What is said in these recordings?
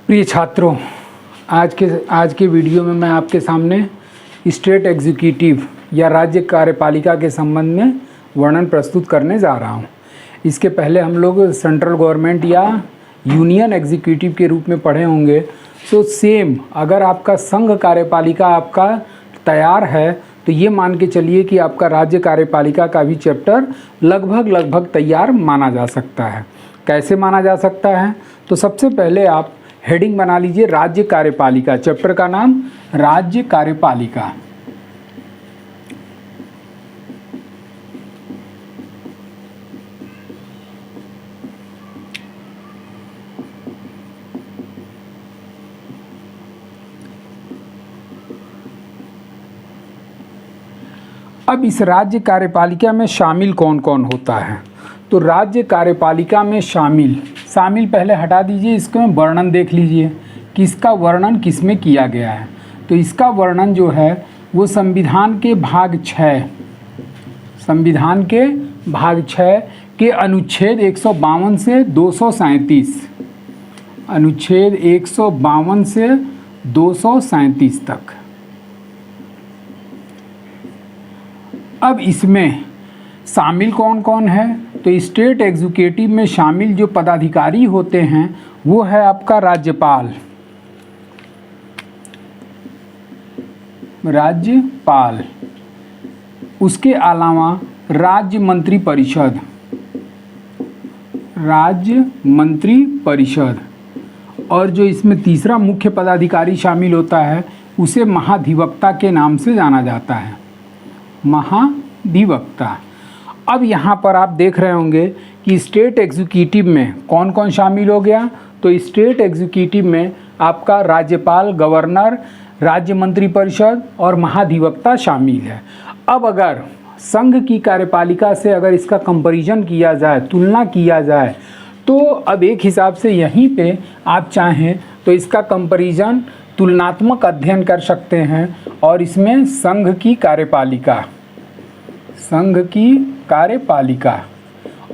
प्रिय छात्रों, आज के वीडियो में मैं आपके सामने स्टेट एग्जीक्यूटिव या राज्य कार्यपालिका के संबंध में वर्णन प्रस्तुत करने जा रहा हूं। इसके पहले हम लोग सेंट्रल गवर्नमेंट या यूनियन एग्जीक्यूटिव के रूप में पढ़े होंगे। सो सेम अगर आपका संघ कार्यपालिका आपका तैयार है तो ये मान के चलिए कि आपका राज्य कार्यपालिका का भी चैप्टर लगभग तैयार माना जा सकता है। कैसे माना जा सकता है? तो सबसे पहले आप हेडिंग बना लीजिए राज्य कार्यपालिका। चैप्टर का नाम राज्य कार्यपालिका। अब इस राज्य कार्यपालिका में शामिल कौन कौन होता है? तो राज्य कार्यपालिका में शामिल पहले हटा दीजिए, इसको वर्णन देख लीजिए कि इसका वर्णन किस में किया गया है। तो इसका वर्णन जो है वो संविधान के भाग 6 के अनुच्छेद 152 से 237, अनुच्छेद 152 से 237 तक। अब इसमें शामिल कौन कौन है? तो स्टेट एग्जीक्यूटिव में शामिल जो पदाधिकारी होते हैं वो है आपका राज्यपाल। उसके अलावा राज्य मंत्री परिषद, और जो इसमें तीसरा मुख्य पदाधिकारी शामिल होता है उसे महाधिवक्ता के नाम से जाना जाता है, महाधिवक्ता। अब यहाँ पर आप देख रहे होंगे कि स्टेट एग्जीक्यूटिव में कौन कौन शामिल हो गया। तो स्टेट एग्जीक्यूटिव में आपका राज्यपाल, गवर्नर, राज्य मंत्री परिषद और महाधिवक्ता शामिल है। अब अगर संघ की कार्यपालिका से अगर इसका कंपैरिजन किया जाए, तुलना किया जाए, तो अब एक हिसाब से यहीं पे आप चाहें तो इसका कंपैरिजन तुलनात्मक अध्ययन कर सकते हैं और इसमें संघ की कार्यपालिका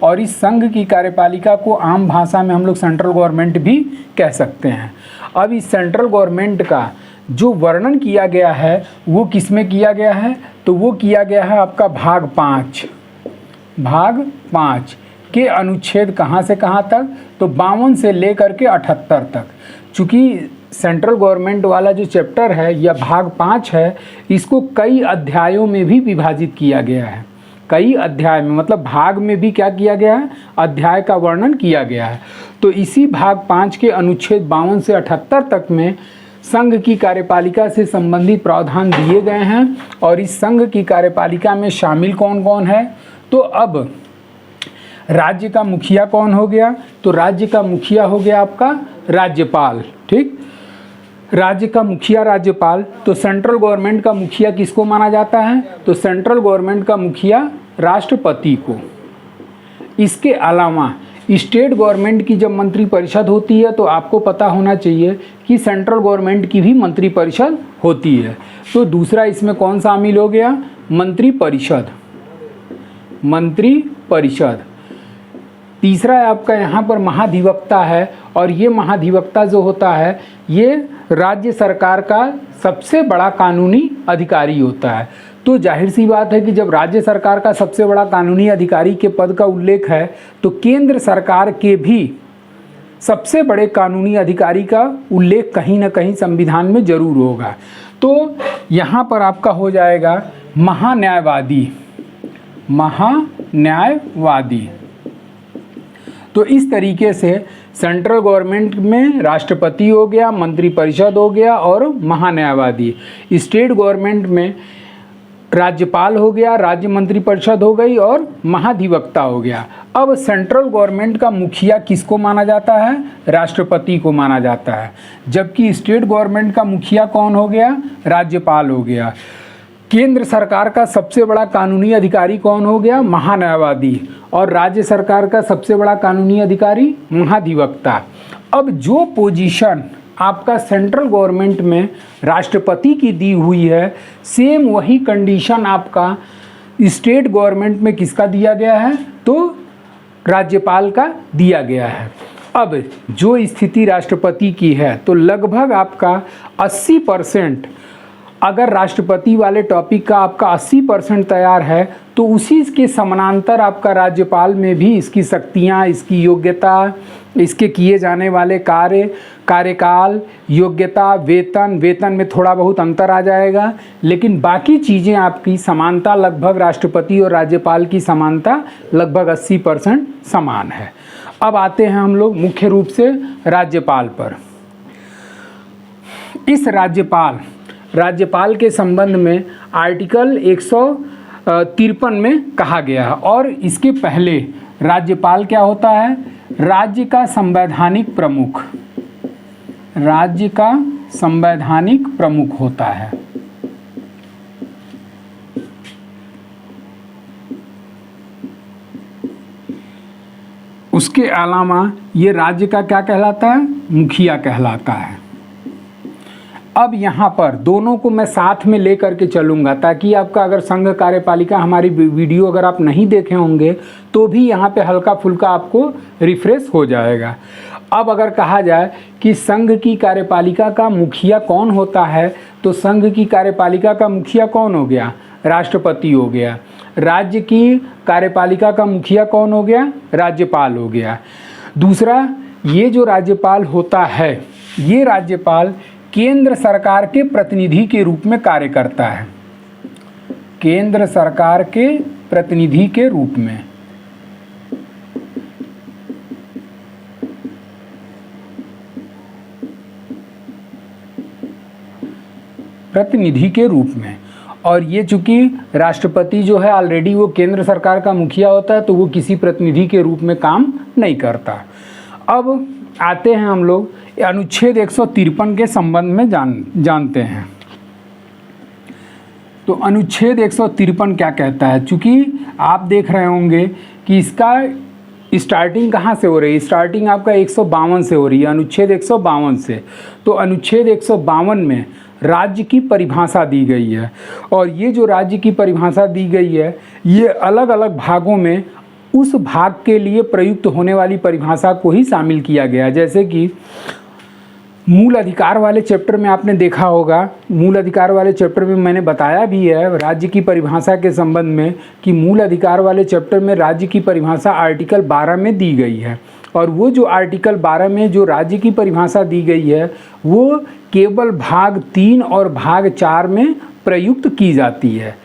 और इस संघ की कार्यपालिका को आम भाषा में हम लोग सेंट्रल गवर्नमेंट भी कह सकते हैं। अब इस सेंट्रल गवर्नमेंट का जो वर्णन किया गया है वो किस में किया गया है? तो वो किया गया है आपका भाग 5 के अनुच्छेद कहाँ से कहाँ तक? तो 52 से लेकर के 78 तक। चूँकि सेंट्रल गवर्नमेंट वाला जो चैप्टर है या भाग 5 है, इसको कई अध्यायों में भी विभाजित किया गया है। कई अध्याय में मतलब भाग में भी क्या किया गया है? अध्याय का वर्णन किया गया है। तो इसी भाग 5 के अनुच्छेद 52 से 78 तक में संघ की कार्यपालिका से संबंधित प्रावधान दिए गए हैं। और इस संघ की कार्यपालिका में शामिल कौन कौन है? तो अब राज्य का मुखिया कौन हो गया? तो राज्य का मुखिया हो गया आपका राज्यपाल। ठीक, राज्य का मुखिया राज्यपाल। तो सेंट्रल गवर्नमेंट का मुखिया किसको माना जाता है? तो सेंट्रल गवर्नमेंट का मुखिया राष्ट्रपति को। इसके अलावा स्टेट गवर्नमेंट की जब मंत्री परिषद होती है तो आपको पता होना चाहिए कि सेंट्रल गवर्नमेंट की भी मंत्री परिषद होती है। तो दूसरा इसमें कौन शामिल हो गया? मंत्री परिषद। तीसरा आपका यहाँ पर महाधिवक्ता है, और ये महाधिवक्ता जो होता है ये राज्य सरकार का सबसे बड़ा कानूनी अधिकारी होता है। तो जाहिर सी बात है कि जब राज्य सरकार का सबसे बड़ा कानूनी अधिकारी के पद का उल्लेख है तो केंद्र सरकार के भी सबसे बड़े कानूनी अधिकारी का उल्लेख कहीं ना कहीं संविधान में जरूर होगा। तो यहाँ पर आपका हो जाएगा महान्यायवादी। तो इस तरीके से सेंट्रल गवर्नमेंट में राष्ट्रपति हो गया, मंत्री परिषद हो गया और महान्यायवादी। स्टेट गवर्नमेंट में राज्यपाल हो गया, राज्य मंत्री परिषद हो गई और महाधिवक्ता हो गया। अब सेंट्रल गवर्नमेंट का मुखिया किसको माना जाता है? राष्ट्रपति को माना जाता है। जबकि स्टेट गवर्नमेंट का मुखिया कौन हो गया? राज्यपाल हो गया। केंद्र सरकार का सबसे बड़ा कानूनी अधिकारी कौन हो गया? महान्यायवादी। और राज्य सरकार का सबसे बड़ा कानूनी अधिकारी महाधिवक्ता। अब जो पोजीशन आपका सेंट्रल गवर्नमेंट में राष्ट्रपति की दी हुई है, सेम वही कंडीशन आपका स्टेट गवर्नमेंट में किसका दिया गया है? तो राज्यपाल का दिया गया है। अब जो स्थिति राष्ट्रपति की है तो लगभग आपका 80%, अगर राष्ट्रपति वाले टॉपिक का आपका 80% तैयार है तो उसी के समानांतर आपका राज्यपाल में भी इसकी शक्तियाँ, इसकी योग्यता, इसके किए जाने वाले कार्य, कार्यकाल, योग्यता, वेतन में थोड़ा बहुत अंतर आ जाएगा, लेकिन बाकी चीज़ें आपकी समानता लगभग राष्ट्रपति और राज्यपाल की समानता लगभग 80% समान है। अब आते हैं हम लोग मुख्य रूप से राज्यपाल पर। इस राज्यपाल के संबंध में आर्टिकल 153 में कहा गया है, और इसके पहले राज्यपाल क्या होता है? राज्य का संवैधानिक प्रमुख होता है। उसके अलावा ये राज्य का क्या कहलाता है? मुखिया कहलाता है। अब यहाँ पर दोनों को मैं साथ में ले करके चलूँगा ताकि आपका, अगर संघ कार्यपालिका हमारी वीडियो अगर आप नहीं देखे होंगे तो भी यहाँ पे हल्का फुल्का आपको रिफ्रेश हो जाएगा। अब अगर कहा जाए कि संघ की कार्यपालिका का मुखिया कौन होता है, तो संघ की कार्यपालिका का मुखिया कौन हो गया? राष्ट्रपति हो गया। राज्य की कार्यपालिका का मुखिया कौन हो गया? राज्यपाल हो गया। दूसरा, ये जो राज्यपाल होता है, ये राज्यपाल केंद्र सरकार के प्रतिनिधि के रूप में कार्य करता है। केंद्र सरकार के प्रतिनिधि के रूप में। प्रतिनिधि के रूप में। और ये चूंकि राष्ट्रपति जो है ऑलरेडी वो केंद्र सरकार का मुखिया होता है, तो वो किसी प्रतिनिधि के रूप में काम नहीं करता। अब आते हैं हम लोग अनुच्छेद 153 के संबंध में जानते हैं। तो अनुच्छेद 153 क्या कहता है? चूंकि आप देख रहे होंगे कि इसका स्टार्टिंग कहाँ से हो रही है? स्टार्टिंग आपका 152 से हो रही है, अनुच्छेद 152 से। तो अनुच्छेद 152 में राज्य की परिभाषा दी गई है, और ये जो राज्य की परिभाषा दी गई है, ये अलग अलग भागों में उस भाग के लिए प्रयुक्त होने वाली परिभाषा को ही शामिल किया गया। जैसे कि मूल अधिकार वाले चैप्टर में आपने देखा होगा, मूल अधिकार वाले चैप्टर में मैंने बताया भी है राज्य की परिभाषा के संबंध में कि मूल अधिकार वाले चैप्टर में राज्य की परिभाषा आर्टिकल 12 में दी गई है, और वो जो आर्टिकल 12 में जो राज्य की परिभाषा दी गई है वो केवल भाग 3 और भाग 4 में प्रयुक्त की जाती है।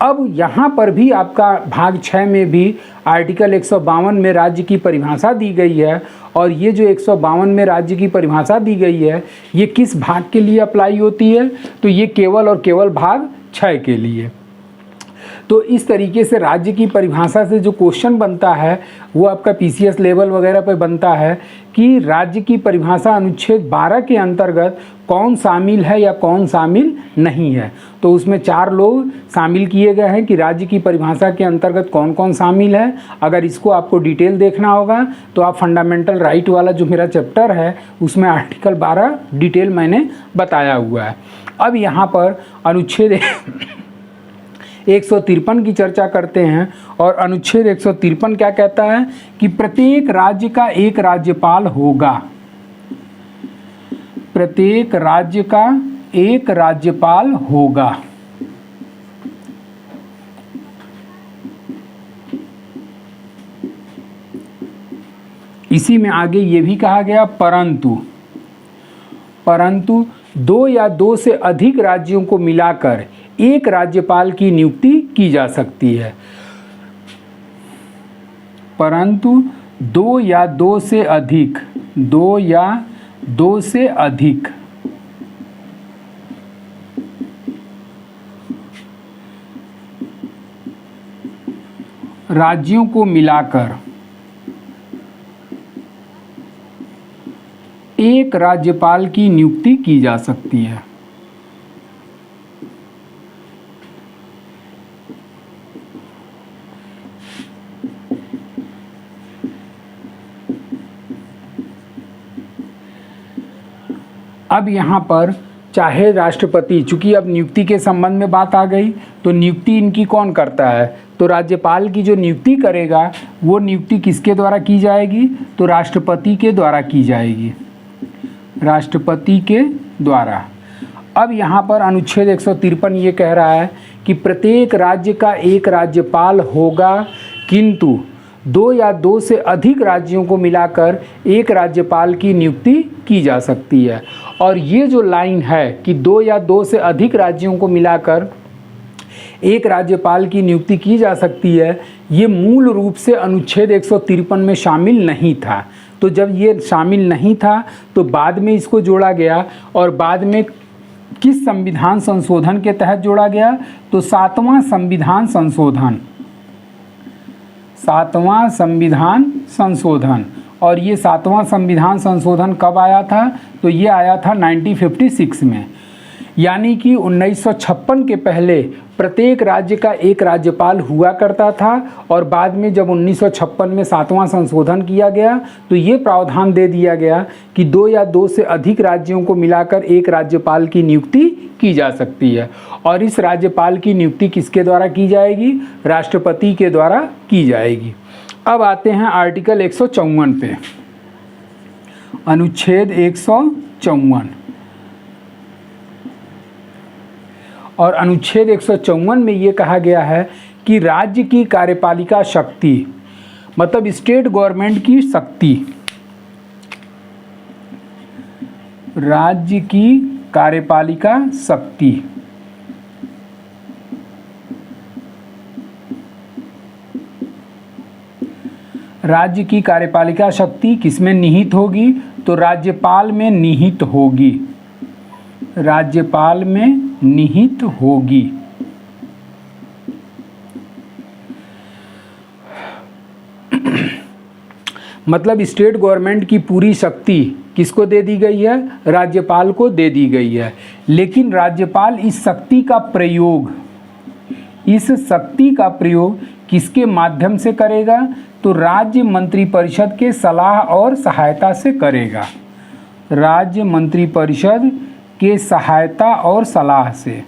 अब यहाँ पर भी आपका भाग 6 में भी आर्टिकल 152 में राज्य की परिभाषा दी गई है, और ये जो 152 में राज्य की परिभाषा दी गई है ये किस भाग के लिए अप्लाई होती है? तो ये केवल और केवल भाग 6 के लिए। तो इस तरीके से राज्य की परिभाषा से जो क्वेश्चन बनता है वो आपका पीसीएस लेवल वगैरह पे बनता है कि राज्य की परिभाषा अनुच्छेद 12 के अंतर्गत कौन शामिल है या कौन शामिल नहीं है। तो उसमें 4 लोग शामिल किए गए हैं कि राज्य की परिभाषा के अंतर्गत कौन कौन शामिल है। अगर इसको आपको डिटेल देखना होगा तो आप फंडामेंटल राइट वाला जो मेरा चैप्टर है उसमें आर्टिकल 12 डिटेल मैंने बताया हुआ है। अब यहाँ पर अनुच्छेद 153 की चर्चा करते हैं, और अनुच्छेद 153 क्या कहता है कि प्रत्येक राज्य का एक राज्यपाल होगा। प्रत्येक राज्य का एक राज्यपाल होगा। इसी में आगे ये भी कहा गया परंतु 2 या 2 से अधिक राज्यों को मिलाकर एक राज्यपाल की नियुक्ति की जा सकती है। परंतु 2 या 2 से अधिक राज्यों को मिलाकर एक राज्यपाल की नियुक्ति की जा सकती है। अब यहाँ पर चाहे राष्ट्रपति, चूंकि अब नियुक्ति के संबंध में बात आ गई, तो नियुक्ति इनकी कौन करता है? तो राज्यपाल की जो नियुक्ति करेगा वो नियुक्ति किसके द्वारा की जाएगी, तो राष्ट्रपति के द्वारा की जाएगी, राष्ट्रपति के द्वारा। अब यहाँ पर अनुच्छेद 153 ये कह रहा है कि प्रत्येक राज्य का एक राज्यपाल होगा, किंतु 2 या 2 से अधिक राज्यों को मिलाकर एक राज्यपाल की नियुक्ति की जा सकती है। और ये जो लाइन है कि 2 या 2 से अधिक राज्यों को मिलाकर एक राज्यपाल की नियुक्ति की जा सकती है, ये मूल रूप से अनुच्छेद 153 में शामिल नहीं था। तो जब ये शामिल नहीं था तो बाद में इसको जोड़ा गया, और बाद में किस संविधान संशोधन के तहत जोड़ा गया, तो 7वां संविधान संशोधन, 7वां संविधान संशोधन। और ये 7वां संविधान संशोधन कब आया था, तो ये आया था 1956 में। यानी कि 1956 के पहले प्रत्येक राज्य का एक राज्यपाल हुआ करता था, और बाद में जब 1956 में 7वां संशोधन किया गया तो ये प्रावधान दे दिया गया कि 2 या 2 से अधिक राज्यों को मिलाकर एक राज्यपाल की नियुक्ति की जा सकती है। और इस राज्यपाल की नियुक्ति किसके द्वारा की जाएगी, राष्ट्रपति के द्वारा की जाएगी। अब आते हैं आर्टिकल 154 पे, अनुच्छेद 154। और अनुच्छेद 154 में ये कहा गया है कि राज्य की कार्यपालिका शक्ति, मतलब स्टेट गवर्नमेंट की शक्ति, राज्य की कार्यपालिका शक्ति राज्य की कार्यपालिका शक्ति किसमें निहित होगी, तो राज्यपाल में निहित होगी, राज्यपाल में निहित होगी। मतलब स्टेट गवर्नमेंट की पूरी शक्ति किसको दे दी गई है, राज्यपाल को दे दी गई है। लेकिन राज्यपाल इस शक्ति का प्रयोग किसके माध्यम से करेगा, तो राज्य मंत्रिपरिषद के सलाह और सहायता से करेगा, राज्य मंत्रिपरिषद के सहायता और सलाह से।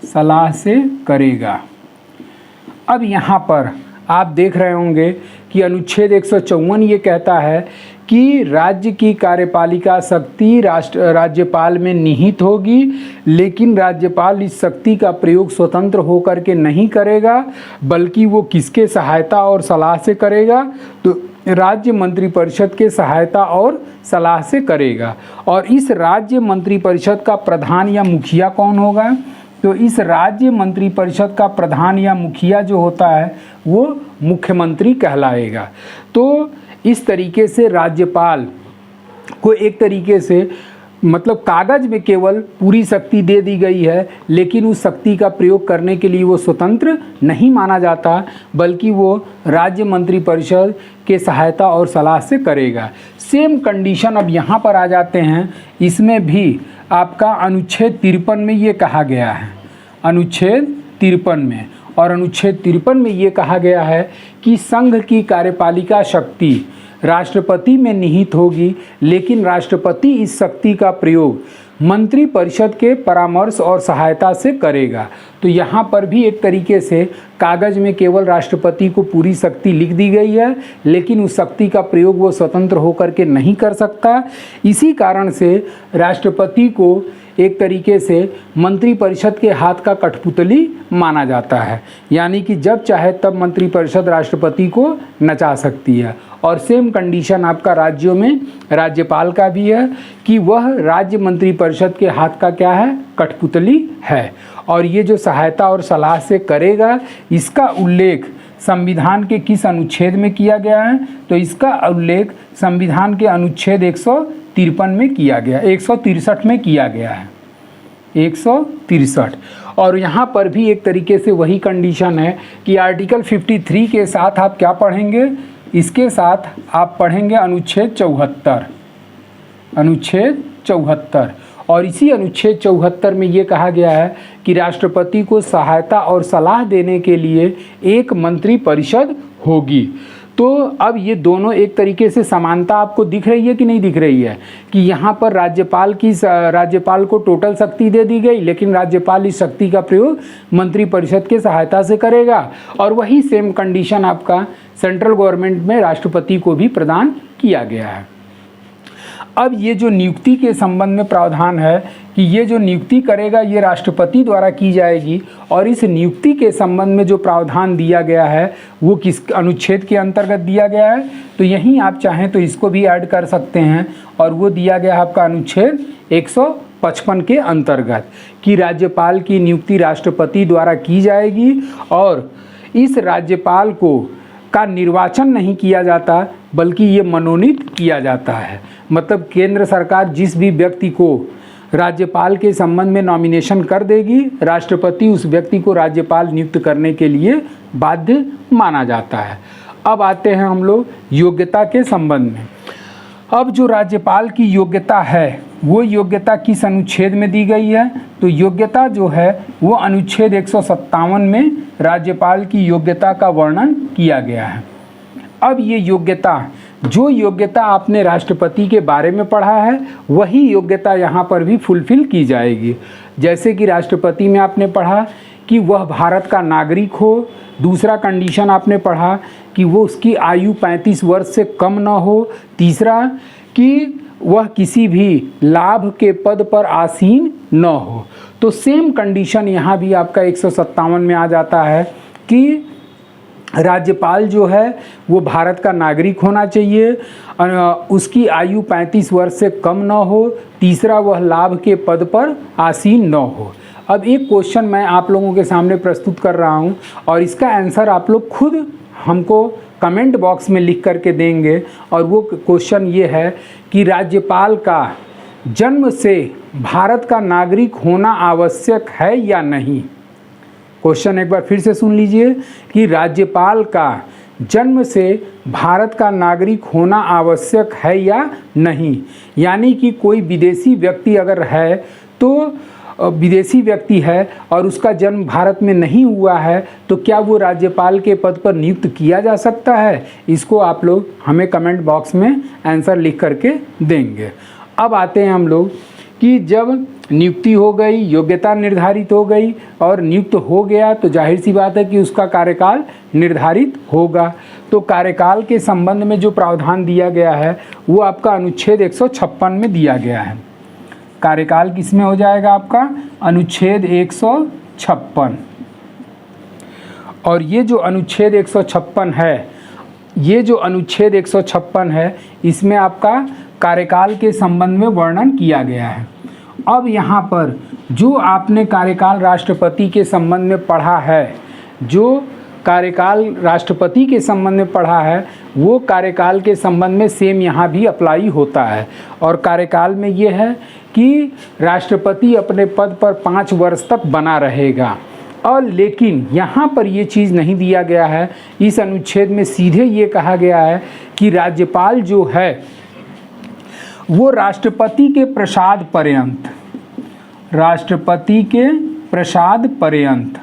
सलाह से करेगा। अब यहाँ पर आप देख रहे होंगे कि अनुच्छेद 154 ये कहता है कि राज्य की कार्यपालिका शक्ति राज्यपाल में निहित होगी, लेकिन राज्यपाल इस शक्ति का प्रयोग स्वतंत्र होकर के नहीं करेगा, बल्कि वो किसके सहायता और सलाह से करेगा, तो राज्य मंत्रिपरिषद के सहायता और सलाह से करेगा। और इस राज्य मंत्रिपरिषद का प्रधान या मुखिया कौन होगा, तो इस राज्य मंत्रिपरिषद का प्रधान या मुखिया जो होता है वो मुख्यमंत्री कहलाएगा। तो इस तरीके से राज्यपाल को एक तरीके से मतलब कागज़ में केवल पूरी शक्ति दे दी गई है, लेकिन उस शक्ति का प्रयोग करने के लिए वो स्वतंत्र नहीं माना जाता, बल्कि वो राज्य मंत्रिपरिषद के सहायता और सलाह से करेगा। सेम कंडीशन अब यहाँ पर आ जाते हैं, इसमें भी आपका अनुच्छेद 53 में ये कहा गया है, अनुच्छेद 53 में। और अनुच्छेद 53 में ये कहा गया है कि संघ की कार्यपालिका शक्ति राष्ट्रपति में निहित होगी, लेकिन राष्ट्रपति इस शक्ति का प्रयोग मंत्रिपरिषद के परामर्श और सहायता से करेगा। तो यहाँ पर भी एक तरीके से कागज़ में केवल राष्ट्रपति को पूरी शक्ति लिख दी गई है, लेकिन उस शक्ति का प्रयोग वो स्वतंत्र होकर के नहीं कर सकता। इसी कारण से राष्ट्रपति को एक तरीके से मंत्रिपरिषद के हाथ का कठपुतली माना जाता है, यानी कि जब चाहे तब मंत्रिपरिषद राष्ट्रपति को नचा सकती है। और सेम कंडीशन आपका राज्यों में राज्यपाल का भी है कि वह राज्य मंत्रिपरिषद के हाथ का क्या है, कठपुतली है। और ये जो सहायता और सलाह से करेगा, इसका उल्लेख संविधान के किस अनुच्छेद में किया गया है, तो इसका उल्लेख संविधान के अनुच्छेद 153 में किया गया, 163 में किया गया है, 163। और यहाँ पर भी एक तरीके से वही कंडीशन है कि आर्टिकल 53 के साथ आप क्या पढ़ेंगे, इसके साथ आप पढ़ेंगे अनुच्छेद 74, अनुच्छेद 74। और इसी अनुच्छेद 74 में ये कहा गया है कि राष्ट्रपति को सहायता और सलाह देने के लिए एक मंत्रिपरिषद होगी। तो अब ये दोनों एक तरीके से समानता आपको दिख रही है कि नहीं दिख रही है, कि यहाँ पर राज्यपाल को टोटल शक्ति दे दी गई, लेकिन राज्यपाल इस शक्ति का प्रयोग मंत्रिपरिषद के सहायता से करेगा, और वही सेम कंडीशन आपका सेंट्रल गवर्नमेंट में राष्ट्रपति को भी प्रदान किया गया है। अब ये जो नियुक्ति के संबंध में प्रावधान है कि ये जो नियुक्ति करेगा ये राष्ट्रपति द्वारा की जाएगी, और इस नियुक्ति के संबंध में जो प्रावधान दिया गया है वो किस अनुच्छेद के अंतर्गत दिया गया है, तो यहीं आप चाहें तो इसको भी ऐड कर सकते हैं, और वो दिया गया है आपका अनुच्छेद 155 के अंतर्गत कि राज्यपाल की नियुक्ति राष्ट्रपति द्वारा की जाएगी, और इस राज्यपाल का निर्वाचन नहीं किया जाता बल्कि ये मनोनीत किया जाता है। मतलब केंद्र सरकार जिस भी व्यक्ति को राज्यपाल के संबंध में नॉमिनेशन कर देगी, राष्ट्रपति उस व्यक्ति को राज्यपाल नियुक्त करने के लिए बाध्य माना जाता है। अब आते हैं हम लोग योग्यता के संबंध में। अब जो राज्यपाल की योग्यता है वो योग्यता किस अनुच्छेद में दी गई है, तो योग्यता जो है वो अनुच्छेद 157 में राज्यपाल की योग्यता का वर्णन किया गया है। अब ये जो योग्यता आपने राष्ट्रपति के बारे में पढ़ा है वही योग्यता यहाँ पर भी फुलफिल की जाएगी। जैसे कि राष्ट्रपति में आपने पढ़ा कि वह भारत का नागरिक हो, दूसरा कंडीशन आपने पढ़ा कि वो उसकी आयु 35 वर्ष से कम न हो, तीसरा कि वह किसी भी लाभ के पद पर आसीन न हो। तो सेम कंडीशन यहाँ भी आपका 157 में आ जाता है कि राज्यपाल जो है वो भारत का नागरिक होना चाहिए, उसकी आयु 35 वर्ष से कम न हो, तीसरा वह लाभ के पद पर आसीन न हो। अब एक क्वेश्चन मैं आप लोगों के सामने प्रस्तुत कर रहा हूं, और इसका आंसर आप लोग खुद हमको कमेंट बॉक्स में लिख करके देंगे, और वो क्वेश्चन ये है कि राज्यपाल का जन्म से भारत का नागरिक होना आवश्यक है या नहीं। क्वेश्चन एक बार फिर से सुन लीजिए कि राज्यपाल का जन्म से भारत का नागरिक होना आवश्यक है या नहीं। यानी कि कोई विदेशी व्यक्ति अगर है तो विदेशी व्यक्ति है और उसका जन्म भारत में नहीं हुआ है, तो क्या वो राज्यपाल के पद पर नियुक्त किया जा सकता है? इसको आप लोग हमें कमेंट बॉक्स में आंसर लिख करके देंगे। अब आते हैं हम लोग कि जब नियुक्ति हो गई, योग्यता निर्धारित हो गई और नियुक्त हो गया, तो जाहिर सी बात है कि उसका कार्यकाल निर्धारित होगा। तो कार्यकाल के संबंध में जो प्रावधान दिया गया है वो आपका अनुच्छेद 156 में दिया गया है। कार्यकाल किस में हो जाएगा आपका? अनुच्छेद 156। और ये जो अनुच्छेद 156 है, ये जो अनुच्छेद 156 है, इसमें आपका कार्यकाल के संबंध में वर्णन किया गया है। अब यहाँ पर जो आपने कार्यकाल राष्ट्रपति के संबंध में पढ़ा है, जो कार्यकाल राष्ट्रपति के संबंध में पढ़ा है, वो कार्यकाल के संबंध में सेम यहाँ भी अप्लाई होता है। और कार्यकाल में ये है कि राष्ट्रपति अपने पद पर 5 वर्ष तक बना रहेगा। और लेकिन यहाँ पर ये चीज़ नहीं दिया गया है। इस अनुच्छेद में सीधे ये कहा गया है कि राज्यपाल जो है वो राष्ट्रपति के प्रसाद पर्यंत, राष्ट्रपति के प्रसाद पर्यंत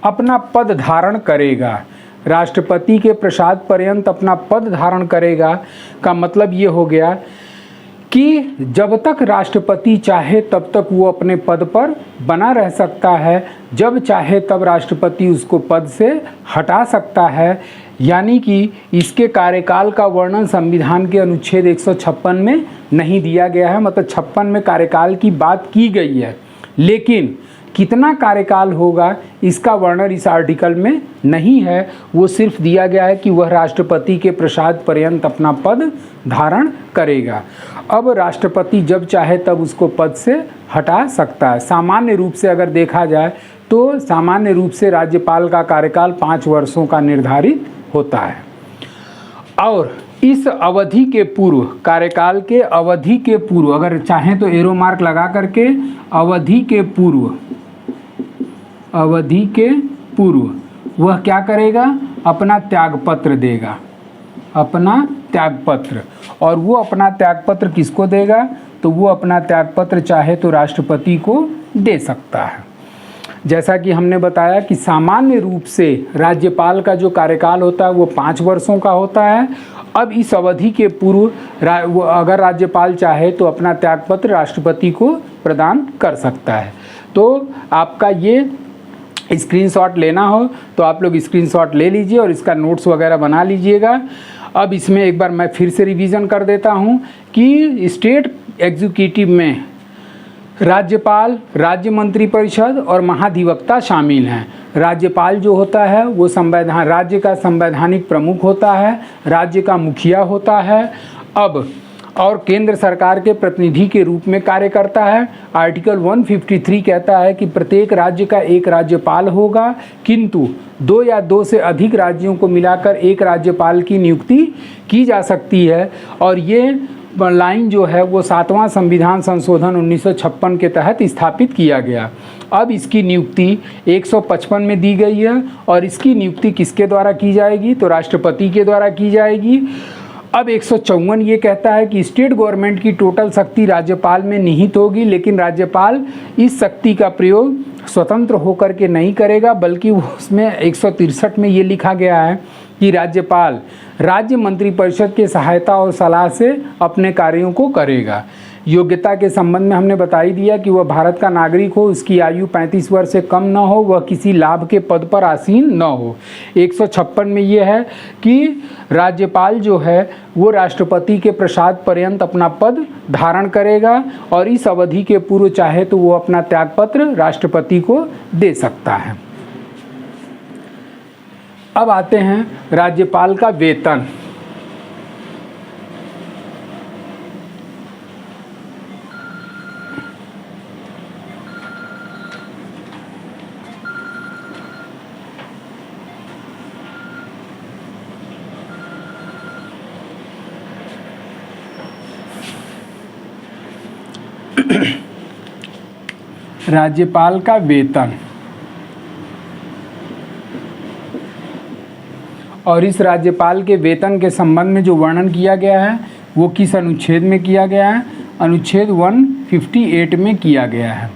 अपना पद धारण करेगा। राष्ट्रपति के प्रसाद पर्यंत अपना पद धारण करेगा का मतलब ये हो गया कि जब तक राष्ट्रपति चाहे तब तक वो अपने पद पर बना रह सकता है, जब चाहे तब राष्ट्रपति उसको पद से हटा सकता है। यानी कि इसके कार्यकाल का वर्णन संविधान के अनुच्छेद 156 में नहीं दिया गया है। मतलब 56 में कार्यकाल की बात की गई है, लेकिन कितना कार्यकाल होगा इसका वर्णन इस आर्टिकल में नहीं है। वो सिर्फ दिया गया है कि वह राष्ट्रपति के प्रसाद पर्यंत अपना पद धारण करेगा। अब राष्ट्रपति जब चाहे तब उसको पद से हटा सकता है। सामान्य रूप से अगर देखा जाए तो सामान्य रूप से राज्यपाल का कार्यकाल 5 वर्षों का निर्धारित होता है। और इस अवधि के पूर्व, कार्यकाल के अवधि के पूर्व, अगर चाहें तो एरो मार्क लगा करके अवधि के पूर्व वह क्या करेगा? अपना त्यागपत्र देगा, अपना त्यागपत्र। और वो अपना त्यागपत्र किसको देगा? तो वो अपना त्यागपत्र चाहे तो राष्ट्रपति को दे सकता है। जैसा कि हमने बताया कि सामान्य रूप से राज्यपाल का जो कार्यकाल होता है वो 5 वर्षों का होता है। अब इस अवधि के पूर्व अगर राज्यपाल चाहे तो अपना त्यागपत्र राष्ट्रपति को प्रदान कर सकता है। तो आपका ये स्क्रीनशॉट लेना हो तो आप लोग स्क्रीनशॉट ले लीजिए और इसका नोट्स वगैरह बना लीजिएगा। अब इसमें एक बार मैं फिर से रिवीजन कर देता हूँ कि स्टेट एग्जीक्यूटिव में राज्यपाल, राज्य मंत्रिपरिषद और महाधिवक्ता शामिल हैं। राज्यपाल जो होता है वो राज्य का संवैधानिक प्रमुख होता है, राज्य का मुखिया होता है। अब और केंद्र सरकार के प्रतिनिधि के रूप में कार्य करता है। आर्टिकल 153 कहता है कि प्रत्येक राज्य का एक राज्यपाल होगा, किंतु 2 या 2 से अधिक राज्यों को मिलाकर एक राज्यपाल की नियुक्ति की जा सकती है। और ये लाइन जो है वो 7वां संविधान संशोधन 1956 के तहत स्थापित किया गया। अब इसकी नियुक्ति 155 में दी गई है और इसकी नियुक्ति किसके द्वारा की जाएगी? तो राष्ट्रपति के द्वारा की जाएगी। अब 154 ये कहता है कि स्टेट गवर्नमेंट की टोटल शक्ति राज्यपाल में निहित होगी, लेकिन राज्यपाल इस शक्ति का प्रयोग स्वतंत्र होकर के नहीं करेगा, बल्कि उसमें 163 में ये लिखा गया है कि राज्यपाल राज्य मंत्रिपरिषद के सहायता और सलाह से अपने कार्यों को करेगा। योग्यता के संबंध में हमने बता ही दिया कि वह भारत का नागरिक हो, उसकी आयु 35 वर्ष से कम न हो, वह किसी लाभ के पद पर आसीन न हो। 156 में यह है कि राज्यपाल जो है वो राष्ट्रपति के प्रसाद पर्यंत अपना पद धारण करेगा और इस अवधि के पूर्व चाहे तो वो अपना त्यागपत्र राष्ट्रपति को दे सकता है। अब आते हैं राज्यपाल का वेतन। राज्यपाल का वेतन, और इस राज्यपाल के वेतन के संबंध में जो वर्णन किया गया है वो किस अनुच्छेद में किया गया है? अनुच्छेद 158 में किया गया है।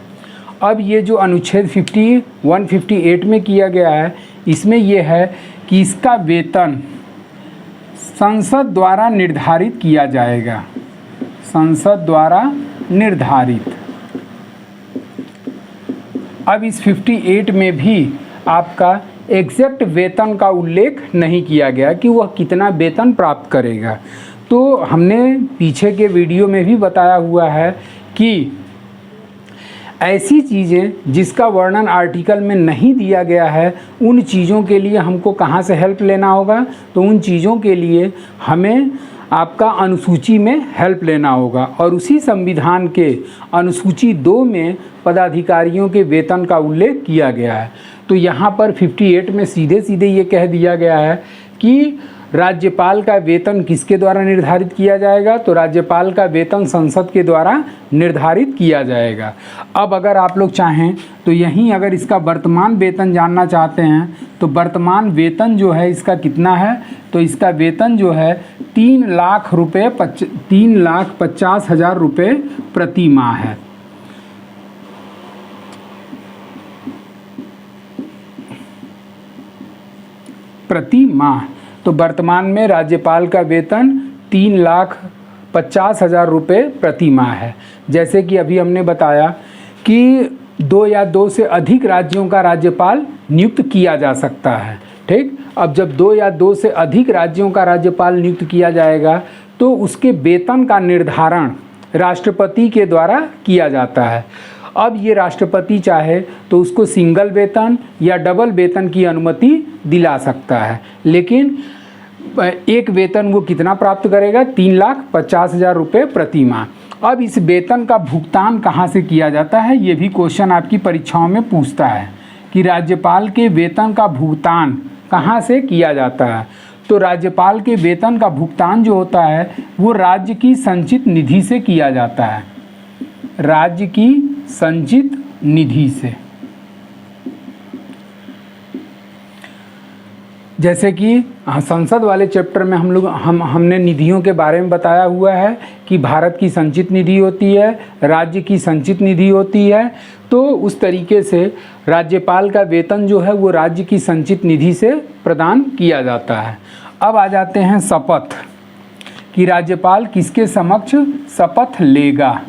अब ये जो अनुच्छेद 158 में किया गया है, इसमें यह है कि इसका वेतन संसद द्वारा निर्धारित किया जाएगा। संसद द्वारा निर्धारित। अब इस 58 में भी आपका एग्जैक्ट वेतन का उल्लेख नहीं किया गया कि वह कितना वेतन प्राप्त करेगा। तो हमने पीछे के वीडियो में भी बताया हुआ है कि ऐसी चीज़ें जिसका वर्णन आर्टिकल में नहीं दिया गया है, उन चीज़ों के लिए हमको कहाँ से हेल्प लेना होगा? तो उन चीज़ों के लिए हमें आपका अनुसूची में हेल्प लेना होगा। और उसी संविधान के अनुसूची 2 में पदाधिकारियों के वेतन का उल्लेख किया गया है। तो यहाँ पर 58 में सीधे सीधे ये कह दिया गया है कि राज्यपाल का वेतन किसके द्वारा निर्धारित किया जाएगा? तो राज्यपाल का वेतन संसद के द्वारा निर्धारित किया जाएगा। अब अगर आप लोग चाहें तो यहीं अगर इसका वर्तमान वेतन जानना चाहते हैं तो वर्तमान वेतन जो है इसका कितना है? तो इसका वेतन जो है 3,50,000 रुपये प्रति माह है। प्रति माह। तो वर्तमान में राज्यपाल का वेतन 3,50,000 रुपये प्रति माह है। जैसे कि अभी हमने बताया कि 2 या 2 से अधिक राज्यों का राज्यपाल नियुक्त किया जा सकता है। ठीक, अब जब 2 या 2 से अधिक राज्यों का राज्यपाल नियुक्त किया जाएगा तो उसके वेतन का निर्धारण राष्ट्रपति के द्वारा किया जाता है। अब ये राष्ट्रपति चाहे तो उसको सिंगल वेतन या डबल वेतन की अनुमति दिला सकता है, लेकिन एक वेतन वो कितना प्राप्त करेगा? 3,50,000 रुपये प्रति माह। अब इस वेतन का भुगतान कहाँ से किया जाता है? ये भी क्वेश्चन आपकी परीक्षाओं में पूछता है कि राज्यपाल के वेतन का भुगतान कहाँ से किया जाता है? तो राज्यपाल के वेतन का भुगतान जो होता है वो राज्य की संचित निधि से किया जाता है। राज्य की संचित निधि से। जैसे कि संसद वाले चैप्टर में हमने निधियों के बारे में बताया हुआ है कि भारत की संचित निधि होती है, राज्य की संचित निधि होती है। तो उस तरीके से राज्यपाल का वेतन जो है वो राज्य की संचित निधि से प्रदान किया जाता है। अब आ जाते हैं शपथ, कि राज्यपाल किसके समक्ष शपथ लेगा।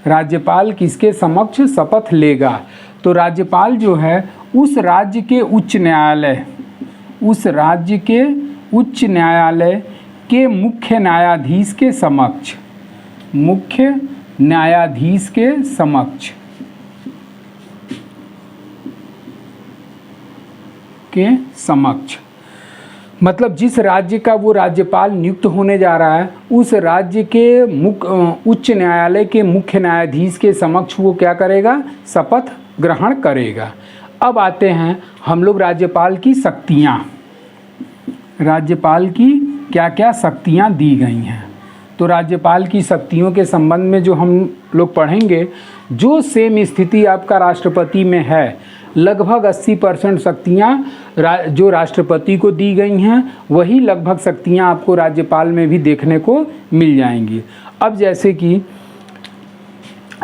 राज्यपाल किसके समक्ष शपथ लेगा? तो राज्यपाल जो है उस राज्य के उच्च न्यायालय के मुख्य न्यायाधीश के समक्ष मतलब जिस राज्य का वो राज्यपाल नियुक्त होने जा रहा है उस राज्य के उच्च न्यायालय के मुख्य न्यायाधीश के समक्ष वो क्या करेगा? शपथ ग्रहण करेगा। अब आते हैं हम लोग राज्यपाल की शक्तियाँ। राज्यपाल की क्या क्या शक्तियाँ दी गई हैं। तो राज्यपाल की शक्तियों के संबंध में जो हम लोग पढ़ेंगे, जो सेम स्थिति आपका राष्ट्रपति में है, लगभग 80% शक्तियाँ जो राष्ट्रपति को दी गई हैं वही लगभग शक्तियाँ आपको राज्यपाल में भी देखने को मिल जाएंगी। अब जैसे कि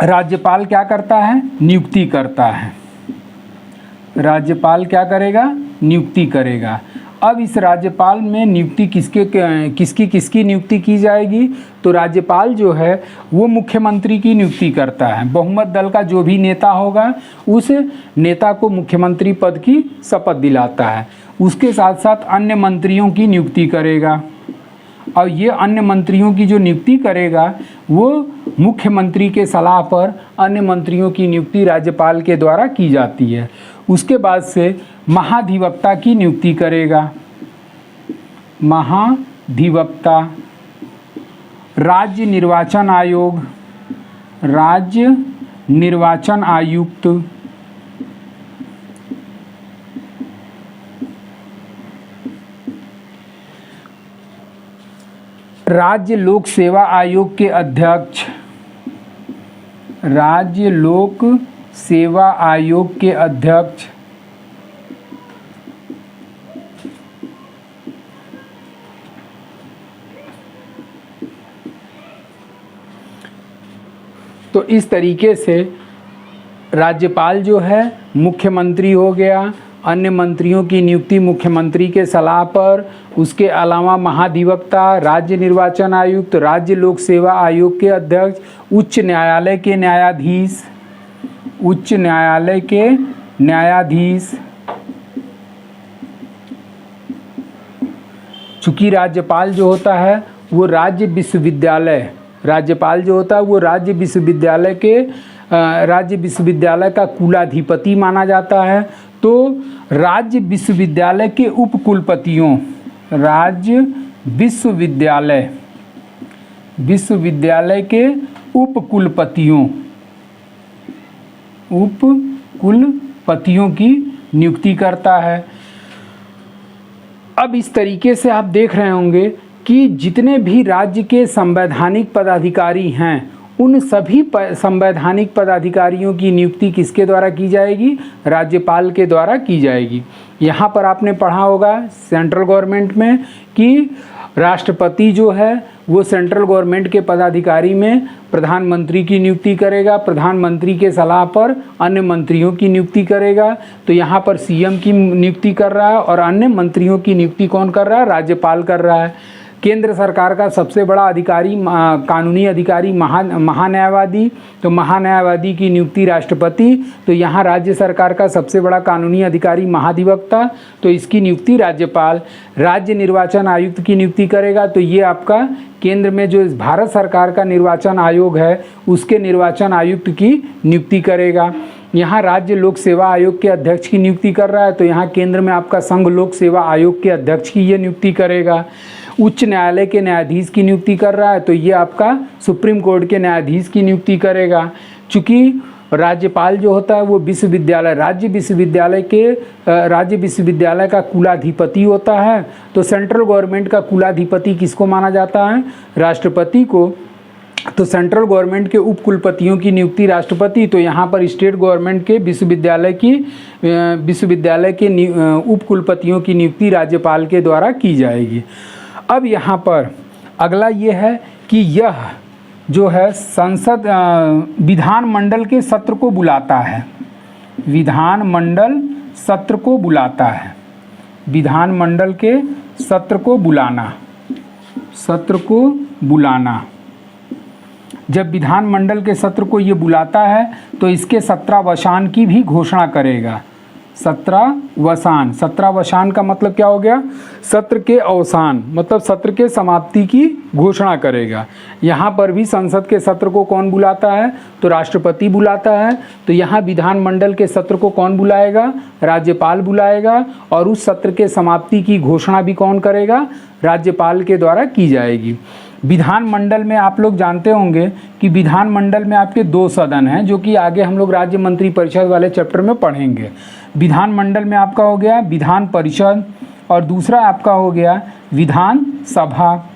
राज्यपाल क्या करता है? नियुक्ति करता है। राज्यपाल क्या करेगा? नियुक्ति करेगा। अब इस राज्यपाल में नियुक्ति किसकी नियुक्ति की जाएगी? तो राज्यपाल जो है वो मुख्यमंत्री की नियुक्ति करता है। बहुमत दल का जो भी नेता होगा उस नेता को मुख्यमंत्री पद की शपथ दिलाता है। उसके साथ साथ अन्य मंत्रियों की नियुक्ति करेगा, और ये अन्य मंत्रियों की जो नियुक्ति करेगा वो मुख्यमंत्री के सलाह पर अन्य मंत्रियों की नियुक्ति राज्यपाल के द्वारा की जाती है। उसके बाद से महाधिवक्ता की नियुक्ति करेगा। महाधिवक्ता, राज्य निर्वाचन आयुक्त, राज्य लोक सेवा आयोग के अध्यक्ष, राज्य लोक सेवा आयोग के अध्यक्ष, तो इस तरीके से राज्यपाल जो है मुख्यमंत्री हो गया, अन्य मंत्रियों की नियुक्ति मुख्यमंत्री के सलाह पर, उसके अलावा महाधिवक्ता, राज्य निर्वाचन आयुक्त, राज्य लोक सेवा आयोग के अध्यक्ष, उच्च न्यायालय के न्यायाधीश, चूँकि राज्यपाल जो होता है वो राज्य विश्वविद्यालय का कुलाधिपति माना जाता है। तो राज्य विश्वविद्यालय के उपकुलपतियों, विश्वविद्यालय के उपकुलपतियों की नियुक्ति करता है। अब इस तरीके से आप देख रहे होंगे कि जितने भी राज्य के संवैधानिक पदाधिकारी हैं उन सभी संवैधानिक पदाधिकारियों की नियुक्ति किसके द्वारा की जाएगी? राज्यपाल के द्वारा की जाएगी। यहाँ पर आपने पढ़ा होगा सेंट्रल गवर्नमेंट में कि राष्ट्रपति जो है वो सेंट्रल गवर्नमेंट के पदाधिकारी में प्रधानमंत्री की नियुक्ति करेगा, प्रधानमंत्री के सलाह पर अन्य मंत्रियों की नियुक्ति करेगा। तो यहाँ पर सीएम की नियुक्ति कर रहा है और अन्य मंत्रियों की नियुक्ति कौन कर रहा है? राज्यपाल कर रहा है। केंद्र सरकार का सबसे बड़ा अधिकारी कानूनी अधिकारी महान्यायवादी, तो महान्यायवादी की नियुक्ति राष्ट्रपति। तो यहाँ राज्य सरकार का सबसे बड़ा कानूनी अधिकारी महाधिवक्ता, तो इसकी नियुक्ति राज्यपाल। राज्य निर्वाचन आयुक्त की नियुक्ति करेगा, तो ये आपका केंद्र में जो भारत सरकार का निर्वाचन आयोग है उसके निर्वाचन आयुक्त की नियुक्ति करेगा। यहाँ राज्य लोक सेवा आयोग के अध्यक्ष की नियुक्ति कर रहा है, तो यहाँ केंद्र में आपका संघ लोक सेवा आयोग के अध्यक्ष की ये नियुक्ति करेगा। उच्च न्यायालय के न्यायाधीश की नियुक्ति कर रहा है, तो ये आपका सुप्रीम कोर्ट के न्यायाधीश की नियुक्ति करेगा। चूँकि राज्यपाल जो होता है वो राज्य विश्वविद्यालय का कुलाधिपति होता है। तो सेंट्रल गवर्नमेंट का कुलाधिपति किसको माना जाता है? राष्ट्रपति को। तो सेंट्रल गवर्नमेंट के उप कुलपतियों की नियुक्ति राष्ट्रपति, तो यहाँ पर स्टेट गवर्नमेंट के विश्वविद्यालय के उप कुलपतियों की नियुक्ति राज्यपाल के द्वारा की जाएगी। अब यहाँ पर अगला ये है कि यह जो है संसद विधानमंडल के सत्र को बुलाता है, विधानमंडल सत्र को बुलाता है, विधानमंडल के सत्र को बुलाना, सत्र को बुलाना। जब विधानमंडल के सत्र को ये बुलाता है तो इसके सत्रावसान की भी घोषणा करेगा। सत्रावसान, सत्रावसान का मतलब क्या हो गया? सत्र के अवसान, मतलब सत्र के समाप्ति की घोषणा करेगा। यहाँ पर भी संसद के सत्र को कौन बुलाता है? तो राष्ट्रपति बुलाता है। तो यहाँ विधानमंडल के सत्र को कौन बुलाएगा? राज्यपाल बुलाएगा। और उस सत्र के समाप्ति की घोषणा भी कौन करेगा? राज्यपाल के द्वारा की जाएगी। विधानमंडल में आप लोग जानते होंगे कि विधानमंडल में आपके 2 सदन हैं, जो कि आगे हम लोग राज्य मंत्री परिषद वाले चैप्टर में पढ़ेंगे। विधानमंडल में आपका हो गया विधान परिषद और दूसरा आपका हो गया विधान सभा।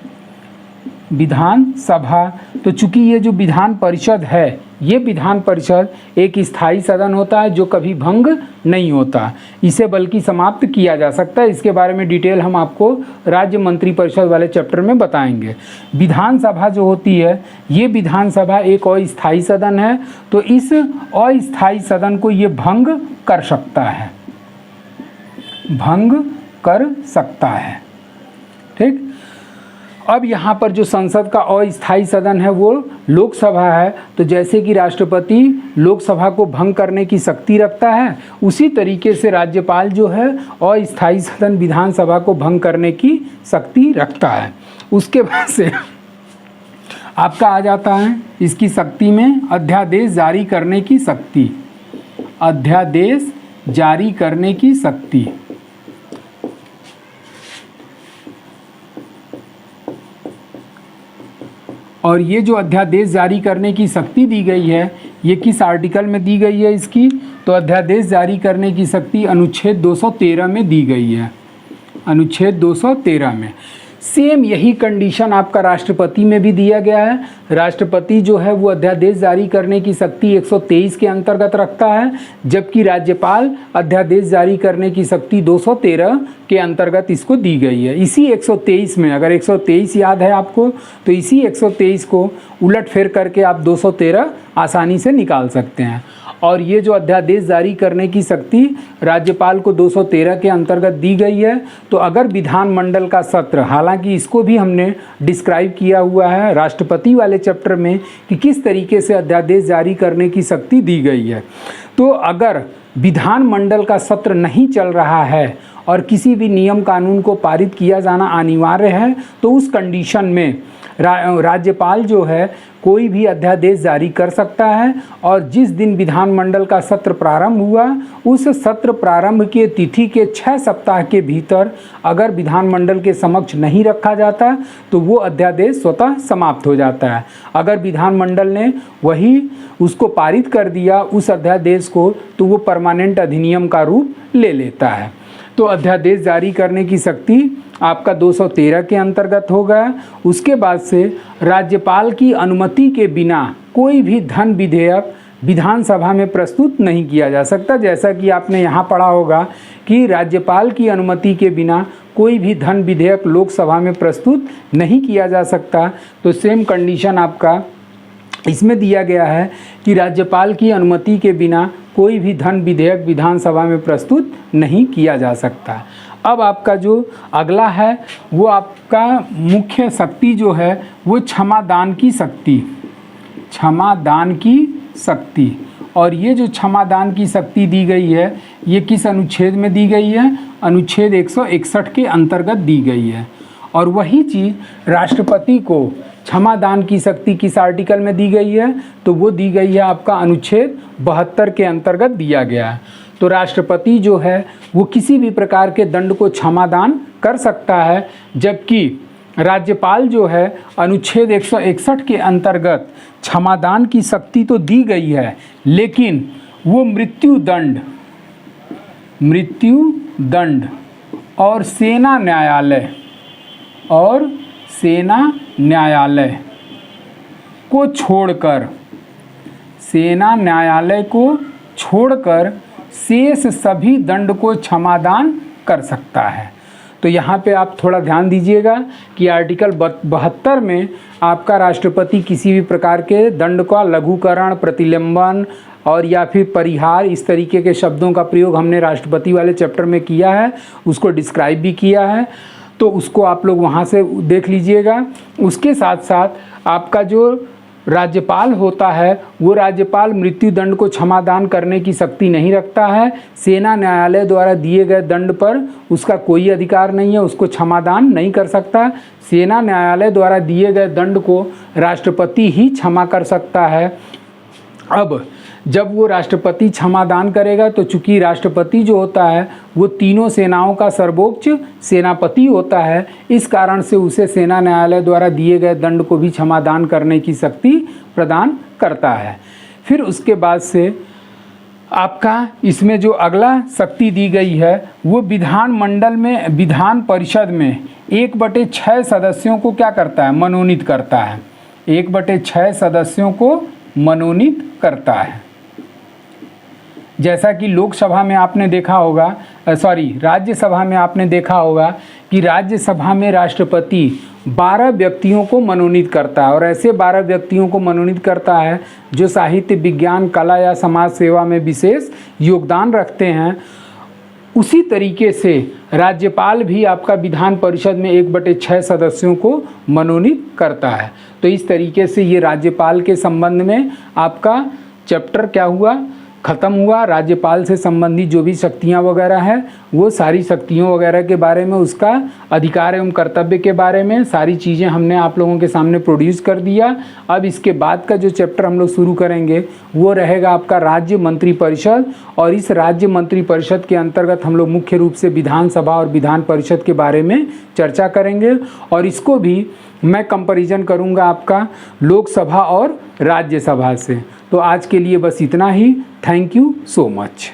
विधान सभा, तो चूंकि ये जो विधान परिषद है, ये विधान परिषद एक स्थायी सदन होता है जो कभी भंग नहीं होता, इसे बल्कि समाप्त किया जा सकता है। इसके बारे में डिटेल हम आपको राज्य मंत्री परिषद वाले चैप्टर में बताएंगे। विधानसभा जो होती है, ये विधानसभा एक अस्थायी सदन है, तो इस अस्थायी सदन को ये भंग कर सकता है, भंग कर सकता है। ठीक। अब यहाँ पर जो संसद का अस्थायी सदन है वो लोकसभा है। तो जैसे कि राष्ट्रपति लोकसभा को भंग करने की शक्ति रखता है, उसी तरीके से राज्यपाल जो है अस्थायी सदन विधानसभा को भंग करने की शक्ति रखता है। उसके बाद से आपका आ जाता है इसकी शक्ति में अध्यादेश जारी करने की शक्ति, अध्यादेश जारी करने की शक्ति। और ये जो अध्यादेश जारी करने की शक्ति दी गई है, ये किस आर्टिकल में दी गई है इसकी? तो अध्यादेश जारी करने की शक्ति अनुच्छेद 213 में दी गई है, अनुच्छेद 213 में। सेम यही कंडीशन आपका राष्ट्रपति में भी दिया गया है। राष्ट्रपति जो है वो अध्यादेश जारी करने की शक्ति 123 के अंतर्गत रखता है, जबकि राज्यपाल अध्यादेश जारी करने की शक्ति 213 के अंतर्गत इसको दी गई है। इसी 123 में, अगर 123 याद है आपको, तो इसी 123 को उलट फेर करके आप 213 आसानी से निकाल सकते हैं। और ये जो अध्यादेश जारी करने की शक्ति राज्यपाल को 213 के अंतर्गत दी गई है, तो अगर विधानमंडल का सत्र, हालांकि इसको भी हमने डिस्क्राइब किया हुआ है राष्ट्रपति वाले चैप्टर में कि किस तरीके से अध्यादेश जारी करने की शक्ति दी गई है, तो अगर विधानमंडल का सत्र नहीं चल रहा है और किसी भी नियम कानून को पारित किया जाना अनिवार्य है, तो उस कंडीशन में राज्यपाल जो है कोई भी अध्यादेश जारी कर सकता है। और जिस दिन विधानमंडल का सत्र प्रारंभ हुआ, उस सत्र प्रारंभ के तिथि के 6 सप्ताह के भीतर अगर विधानमंडल के समक्ष नहीं रखा जाता तो वो अध्यादेश स्वतः समाप्त हो जाता है। अगर विधानमंडल ने वही उसको पारित कर दिया उस अध्यादेश को, तो वो परमानेंट अधिनियम का रूप ले लेता है। तो अध्यादेश जारी करने की शक्ति आपका 213 के अंतर्गत होगा। उसके बाद से राज्यपाल की अनुमति के बिना कोई भी धन विधेयक विधानसभा में प्रस्तुत नहीं किया जा सकता। जैसा कि आपने यहाँ पढ़ा होगा कि राज्यपाल की अनुमति के बिना कोई भी धन विधेयक लोकसभा में प्रस्तुत नहीं किया जा सकता। तो सेम कंडीशन आपका इसमें दिया गया है कि राज्यपाल की अनुमति के बिना कोई भी धन विधेयक विधानसभा में प्रस्तुत नहीं किया जा सकता। अब आपका जो अगला है वो आपका मुख्य शक्ति जो है वो क्षमादान की शक्ति, क्षमादान की शक्ति। और ये जो क्षमादान की शक्ति दी गई है, ये किस अनुच्छेद में दी गई है? अनुच्छेद 161 के अंतर्गत दी गई है। और वही चीज़ राष्ट्रपति को क्षमादान की शक्ति किस आर्टिकल में दी गई है? तो वो दी गई है आपका अनुच्छेद 72 के अंतर्गत दिया गया है। तो राष्ट्रपति जो है वो किसी भी प्रकार के दंड को क्षमादान कर सकता है, जबकि राज्यपाल जो है अनुच्छेद 161 के अंतर्गत क्षमादान की शक्ति तो दी गई है, लेकिन वो मृत्यु दंड और सेना न्यायालय को छोड़कर, सेना न्यायालय को छोड़कर शेष सभी दंड को क्षमादान कर सकता है। तो यहाँ पे आप थोड़ा ध्यान दीजिएगा कि आर्टिकल 72 में आपका राष्ट्रपति किसी भी प्रकार के दंड का लघुकरण, प्रतिलंबन और या फिर परिहार, इस तरीके के शब्दों का प्रयोग हमने राष्ट्रपति वाले चैप्टर में किया है, उसको डिस्क्राइब भी किया है, तो उसको आप लोग वहाँ से देख लीजिएगा। उसके साथ साथ आपका जो राज्यपाल होता है वो राज्यपाल मृत्यु दंड को क्षमादान करने की शक्ति नहीं रखता है। सेना न्यायालय द्वारा दिए गए दंड पर उसका कोई अधिकार नहीं है, उसको क्षमादान नहीं कर सकता। सेना न्यायालय द्वारा दिए गए दंड को राष्ट्रपति ही क्षमा कर सकता है। अब जब वो राष्ट्रपति क्षमादान करेगा तो चूंकि राष्ट्रपति जो होता है वो तीनों सेनाओं का सर्वोच्च सेनापति होता है, इस कारण से उसे सेना न्यायालय द्वारा दिए गए दंड को भी क्षमादान करने की शक्ति प्रदान करता है। फिर उसके बाद से आपका इसमें जो अगला शक्ति दी गई है वो विधानमंडल में, विधान परिषद में 1/6 सदस्यों को क्या करता है, मनोनीत करता है। 1/6 सदस्यों को मनोनीत करता है। जैसा कि लोकसभा में आपने देखा होगा, राज्यसभा में आपने देखा होगा कि राज्यसभा में राष्ट्रपति 12 व्यक्तियों को मनोनीत करता है, और ऐसे 12 व्यक्तियों को मनोनीत करता है जो साहित्य, विज्ञान, कला या समाज सेवा में विशेष योगदान रखते हैं। उसी तरीके से राज्यपाल भी आपका विधान परिषद में 1/6 सदस्यों को मनोनीत करता है। तो इस तरीके से ये राज्यपाल के संबंध में आपका चैप्टर क्या हुआ, ख़त्म हुआ। राज्यपाल से संबंधित जो भी शक्तियाँ वगैरह हैं वो सारी शक्तियों वगैरह के बारे में, उसका अधिकार एवं कर्तव्य के बारे में सारी चीज़ें हमने आप लोगों के सामने प्रोड्यूस कर दिया। अब इसके बाद का जो चैप्टर हम लोग शुरू करेंगे वो रहेगा आपका राज्य मंत्रिपरिषद, और इस राज्य मंत्रिपरिषद के अंतर्गत हम लोग मुख्य रूप से विधानसभा और विधान परिषद के बारे में चर्चा करेंगे, और इसको भी मैं कंपैरिजन करूंगा आपका लोकसभा और राज्यसभा से। तो आज के लिए बस इतना ही। Thank you so much.